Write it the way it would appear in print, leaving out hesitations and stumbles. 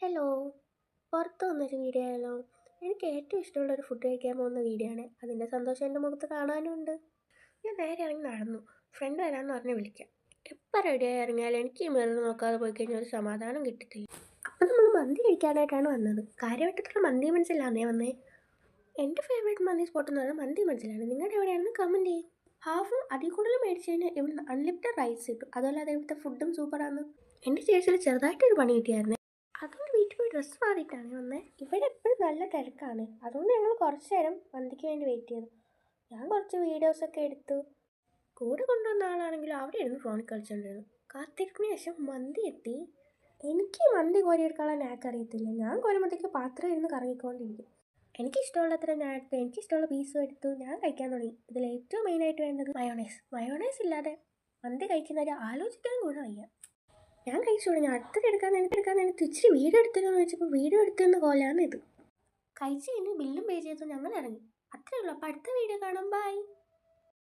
Hello, പുറത്ത് വന്നൊരു video ആയാലോ? എനിക്ക് ഏറ്റവും ഇഷ്ടമുള്ളൊരു ഫുഡ് കഴിക്കാൻ പോകുന്ന വീഡിയോ ആണ്. അതിൻ്റെ സന്തോഷം എൻ്റെ മുഖത്ത് കാണാനുമുണ്ട്. ഞാൻ നേരെ ഇറങ്ങി നടന്നു. ഫ്രണ്ട് വരാമെന്ന് പറഞ്ഞ് വിളിക്കാം. എപ്പോൾ റെഡിയായി ഇറങ്ങിയാലും എനിക്ക് ഈ മിറർ നോക്കാതെ പോയി കഴിഞ്ഞാൽ ഒരു സമാധാനം കിട്ടത്തില്ല. അപ്പം നമ്മൾ മന്തി കഴിക്കാനായിട്ടാണ് വന്നത്. കാര്യവട്ടത്തുള്ള മന്തി മനസ്സിലാന്നേ വന്നേ. എൻ്റെ ഫേവറേറ്റ് മന്തി സ്പോട്ട് എന്ന് പറഞ്ഞാൽ മന്തി മനസ്സിലാണ്. നിങ്ങളുടെ എവിടെയാണെന്ന് കമൻറ്റ് ചെയ്യും. ഹാഫും അതിൽ കൂടുതൽ മേടിച്ച് കഴിഞ്ഞാൽ ഇവിടുന്ന് അൺലിമിറ്റഡ് റൈസ് കിട്ടും. അതുപോലെ അത് ഇവിടുത്തെ ഫുഡും സൂപ്പറാണ്. എൻ്റെ ചേച്ചിയിൽ ചെറുതായിട്ടൊരു പണി കിട്ടിയായിരുന്നു. അതുകൊണ്ട് വീട്ടിൽ പോയി ഡ്രസ്സ് മാറിയിട്ടാണ് വന്നത്. ഇവിടെ എപ്പോഴും നല്ല തിരക്കാണ്. അതുകൊണ്ട് ഞങ്ങൾ കുറച്ച് നേരം മന്തിക്ക് വേണ്ടി വെയിറ്റ് ചെയ്തു. ഞാൻ കുറച്ച് വീഡിയോസൊക്കെ എടുത്തു. കൂടെ കൊണ്ടുവന്ന ആളാണെങ്കിലും അവിടെ ഇരുന്ന് ഫോണിൽ കളിച്ചുകൊണ്ടിരുന്നു. കാത്തിരിപ്പിന് ശേഷം മന്തി എത്തി. എനിക്ക് മന്തി കോരിയെടുക്കാനുള്ള നാക്ക് അറിയത്തില്ല. ഞാൻ കോരുമ്പോഴത്തേക്ക് പാത്രം ഇരുന്ന് കറങ്ങിക്കൊണ്ടിരിക്കും. എനിക്കിഷ്ടമുള്ളത്ര ഞാൻ എടുത്തു. എനിക്കിഷ്ടമുള്ള പീസും എടുത്തു. ഞാൻ കഴിക്കാൻ തുടങ്ങി. ഇതിൽ ഏറ്റവും മെയിനായിട്ട് വേണ്ടത് മയോണൈസ് ഇല്ലാതെ മന്തി കഴിക്കുന്നവരെ ആലോചിക്കാൻ കൂടെ വയ്യ. ഞാൻ കഴിച്ചു തുടങ്ങി. അടുത്തത് എടുക്കാൻ നേരത്ത് ഇച്ചിരി വീഡിയോ എടുത്തതെന്ന് ചോദിച്ചപ്പോൾ വീഡിയോ എടുത്തതെന്ന് പോലെയാണ് ഇത്. കഴിച്ച് കഴിഞ്ഞ് ബില്ലും പേ ചെയ്തു ഞങ്ങൾ ഇറങ്ങി. അത്രയേ ഉള്ളൂ. അപ്പോൾ അടുത്ത വീഡിയോ കാണാം. ബൈ.